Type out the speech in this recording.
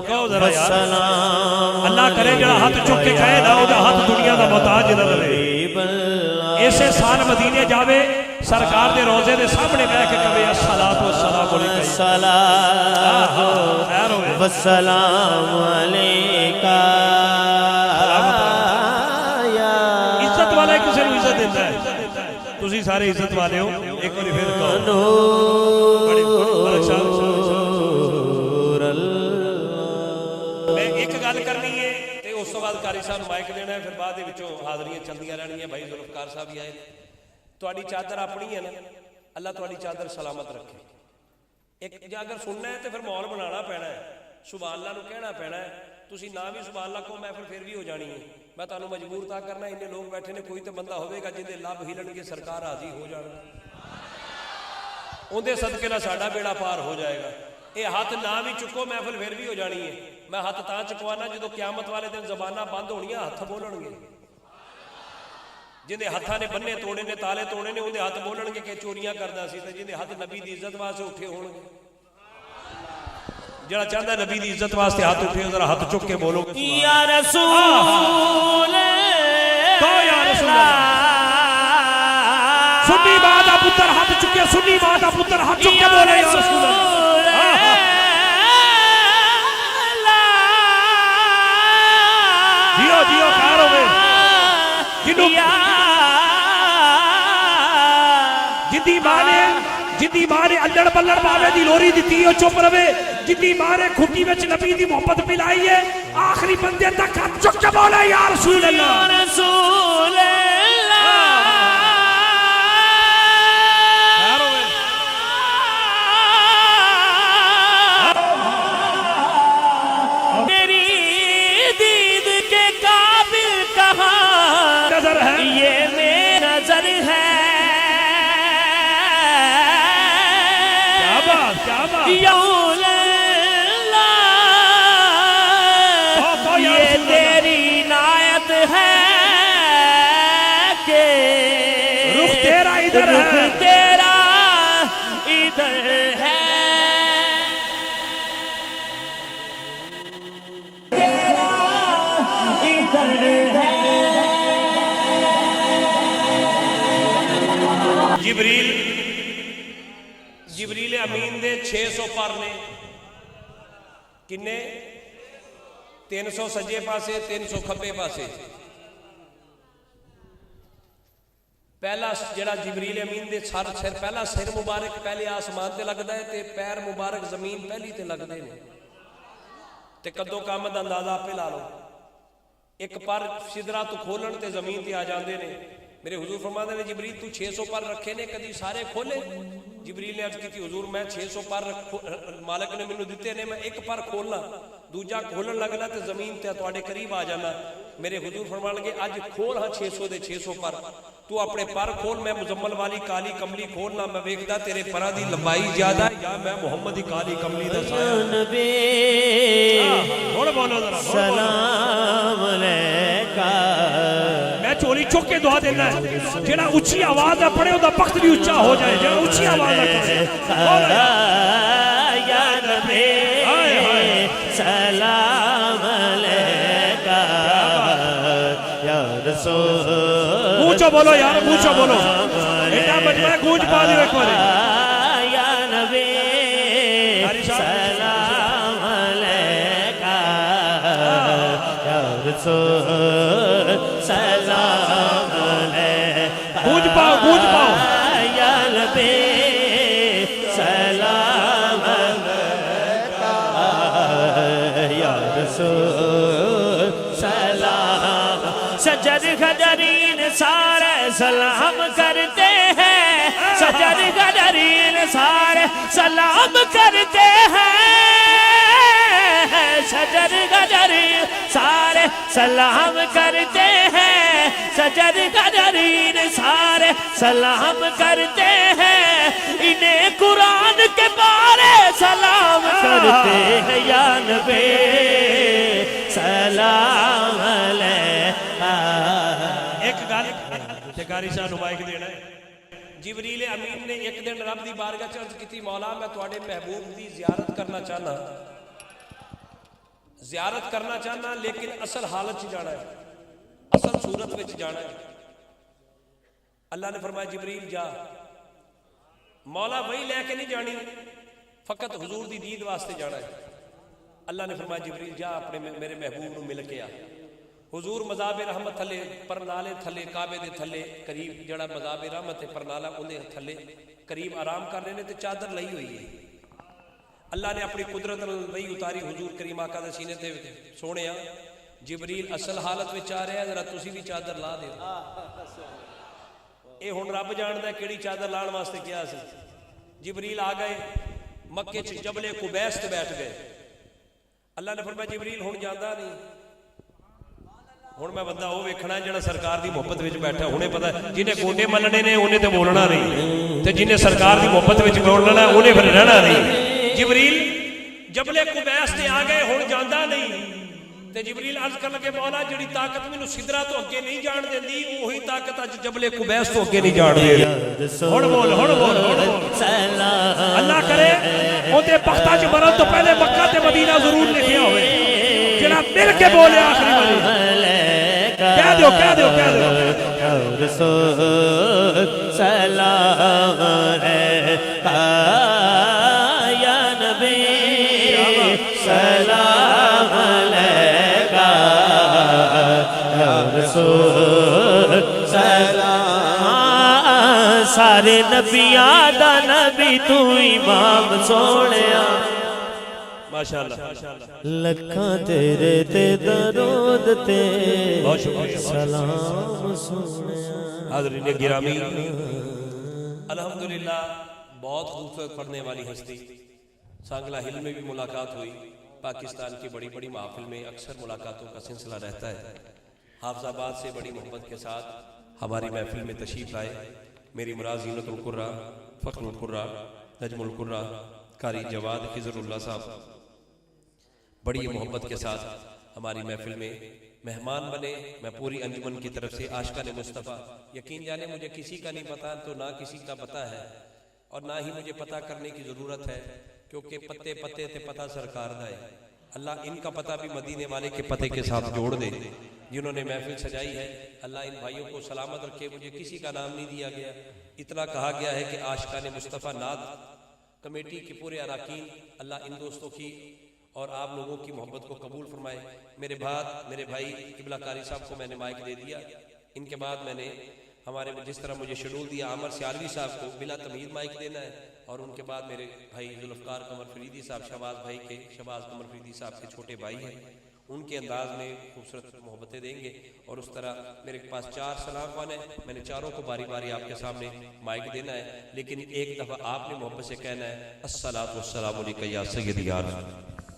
کہو ذرا یار اللہ کرے جڑا ہاتھ چک کے کہے نہ ہوگا ہاتھ دنیا دا محتاج نہ رہے ایسے سال مدینے جاوے سرکار دے روزے دے سامنے بیٹھ کے کہے الصلاۃ والسلام علیکہ الصلاۃ والسلام علیکہ عزت والا کسی کو عزت دیتا ہے تسی سارے عزت والے ہو ایک بار پھر کہو میں ایک گل کرنی ہے تے اس تو بعد قاری صاحب مائک دینا ہے پھر بعد دے وچوں حاضریاں چلدیاں رہنیاں بھائی ذوالفقار صاحب بھی آئے تہاڈی چادر اپنی ہے نا اللہ تہاڈی چادر سلامت رکھے ایک جے اگر سننا ہے تے پھر ماحول بنانا پینا ہے سبحان اللہ نو کہنا پینا ہے تسی نہ بھی سبحان اللہ کو میں پھر بھی ہو جانی ہے میں تانوں مجبور تا کرنا اننے لوگ بیٹھے نے کوئی تے بندہ ہوے گا جے لب ہلن گے سرکار راضی ہو جانا اون دے صدقے نال ساڈا بیڑا پار ہو جائے گا اے ہاتھ نہ بھی چکو محفل پھر بھی ہو جانی ہے میں ہاتھ تاں چکوانا جدو قیامت والے دن زباناں بند ہونیاں ہاتھ بولن گے جندے ہاتھاں نے بننے توڑے نے تالے توڑے نے اون دے ہاتھ بولن گے کہ چوریاں کردا سی تے جندے ہاتھ نبی دی عزت واسطے اٹھے ہون گے جڑا چاہندا نبی دی عزت واسطے ہاتھ اٹھے ذرا ہاتھ چک کے بولو یا رسول یا رسول سنی ماں دا پتر ہاتھ چکے سنی ماں دا پتر ہاتھ چک کے بولے یا رسول اللہ جیو جیو خیر ہوئے جدی ماں نے الڑ بلڑ باوے دی لوری دیتی ہے چپ روے جدی ماں نے کھٹی وچ نبی دی محبت پلائی ہے آخری بندے تک ہاتھ چک کے بولے یا رسول اللہ یا رسول یہ تیری عنایت ہے کہ رخ تیرا ادھر ہے رخ تیرا ادھر ہے تیرا ادھر ہے جبریل امین دے 600 پر نے کنے 300 سجے پاسے 300 کھبے پاسے پہلا جڑا جبریل امین دے سر پہلا سر مبارک پہلے آسمان تے لگدا ہے تے پیر مبارک زمین پہلی تے لگدے نے تے کدو کام دا اندازہ پہ لا لو ایک پر سدرا تو کھولن تے زمین تے آ جاندے نے میرے حضور فرماتے ہیں جبریل تو 600 پر رکھے نے کدی سارے کھولے جبریل نے عرض کی تھی حضور میں 600 پر مالک نے مینوں دتے نے میں ایک پر کھولنا دوجا کھولن لگنا تے زمین تے تواڈے قریب آ جانا میرے حضور فرمان لگے اج کھول ہاں 600 دے 600 پر تو اپنے پر کھول میں مزمل والی کالی کملی کھولنا میں ویکھدا تیرے پراں دی لمبائی زیادہ ہے یا میں محمد دی کالی کملی دا سایہ نبی ہن بولو ذرا سلام علیکہ میں چولی چک کے دعا دینا ہے جڑا اونچی آواز ہے پڑھے اوندا وقت بھی اونچا ہو جائے جڑا اونچی آواز ہے یا نبی سلام علیکہ یا رسول اونچا بولو یار اونچا بولو ایڈا بجنا گونج پا دیو ایک بار یا نبی سلام علیکہ یا رسول سلام علیکہ گونج پاؤ یا نبی سلام علیکہ یا رسول سلام سجد خجرین سارے سلام کرتے ہیں سجد خجرین سارے سلام کرتے ہیں سجد خجرین سارے سلام کرتے ہیں سجد خجرین سارے سلام کرتے ہیں انہیں قرآن کے بارے سلام کرتے ہیں یا نبی سلام علیکہ ایک گل قاری صاحب نمائک دینا ہے جبریل امین نے ایک دن رب دی بارگاہ چ عرض کی مولا میں تواڈے محبوب دی زیارت کرنا چاہنا لیکن اصل حالت چ جانا ہے، اصل صورت وچ جانا ہے۔ اللہ نے فرمایا جبریل جا، مولا وہی لے کے نہیں جانی، فقط حضور دی دید واسطے جانا ہے۔ اللہ نے فرمایا جبریل جا اپنے میرے محبوب نو مل کے آ۔ حضور مذاب رحمت تھلے پرنالے تھلے کعبے دے تھلے قریب جڑا مذاب رحمت ہے پرنالا اندے تھلے قریب آرام کر رہے نے تے چادر لئی ہوئی ہے۔ اللہ نے اپنی قدرت وہی اتاری حضور کریم آقا دے سینے تے سونے جبریل اصل حالت وچ آ رہا ہے، ذرا تسی بھی چادر لا دیو۔ اے ہن رب جاندا ہے کیڑی چادر لان واسطے کیا سی۔ جبریل آ گئے مکے چ جبل قبیس تے بیٹھ گئے۔ اللہ نے فرمایا جبریل ہن جاندا نہیں، ہن میں بندہ وہ ویکھنا ہے جڑا سرکار دی محبت وچ بیٹھا، ہنے پتہ جنہیں گوڈے ملنے نے انہیں تے بولنا نہیں، تے جنہیں سرکار دی محبت وچ بولنا انہیں پھر رہنا نہیں۔ جبریل جبل قبیس تے آ گئے، ہن جاندا نہیں تے جبریل عرض کرن لگے مولا جڑی طاقت مینوں سدرا تو اگے نہیں جان دیندی وہی طاقت اج جبل قبیس تو اگے نہیں جان دیندی۔ ہن بول اللہ کرے اودے بختاں چ مرن تو پہلے مکہ تے مدینہ ضرور لکھیا ہوئے، جڑا مل کے بولے آخری والی کہہ دیو رسول سلام علیکہ یا نبی سلام علیکہ یا رسول سلام، سارے نبیاں دا نبی تو امام سونیا ماشاءاللہ، لکھاں تیرے تے درود تے سلام سونیا۔ حاضرین گرامی الحمدللہ بہت خوبصورت پڑھنے والی ہستی، سانگلہ ہل میں بھی ملاقات ہوئی، پاکستان کی بڑی بڑی محافل میں اکثر ملاقاتوں کا سلسلہ رہتا ہے۔ حافظ آباد سے بڑی محبت کے ساتھ ہماری محفل میں تشریف لائے میری مراد زینت القرہ، فخر القرہ، نجم القرہ، قاری جواد خضر اللہ صاحب بڑی محبت کے ساتھ ہماری محفل میں مہمان بنے۔ میں پوری انجمن کی طرف سے عاشقان مصطفیٰ، یقین جانے مجھے کسی کا نہیں پتا تو نہ کسی کا پتا ہے اور نہ ہی مجھے پتا کرنے کی ضرورت ہے، کیونکہ پتے پتے تے پتا سرکار دا ہے۔ اللہ ان کا پتہ بھی مدینے والے کے پتے کے ساتھ جوڑ دے جنہوں نے محفل سجائی ہے۔ اللہ ان بھائیوں کو سلامت رکھے۔ مجھے کسی کا نام نہیں دیا گیا، اتنا کہا گیا ہے کہ عاشقان مصطفیٰ نعت کمیٹی کے پورے اراکین، اللہ ان دوستوں کی اور آپ لوگوں کی محبت کو قبول فرمائے۔ میرے بھائی قبلہ قاری صاحب کو میں نے مائک دے دیا، ان کے بعد میں نے ہمارے جس طرح مجھے شیڈول دیا عامر سیالوی صاحب کو بلا تمہید مائک دینا ہے، اور ان کے بعد میرے بھائی ذوالفقار قمر فریدی صاحب شہباز قمر فریدی صاحب کے چھوٹے بھائی ہیں، ان کے انداز میں خوبصورت محبتیں دیں گے۔ اور اس طرح میرے پاس 4 سلام پانے، میں نے چاروں کو باری باری آپ کے سامنے مائک دینا ہے، لیکن ایک دفعہ آپ نے محبت سے کہنا ہے الصلاۃ والسلام علیک یا سیدی یا رسول اللہ۔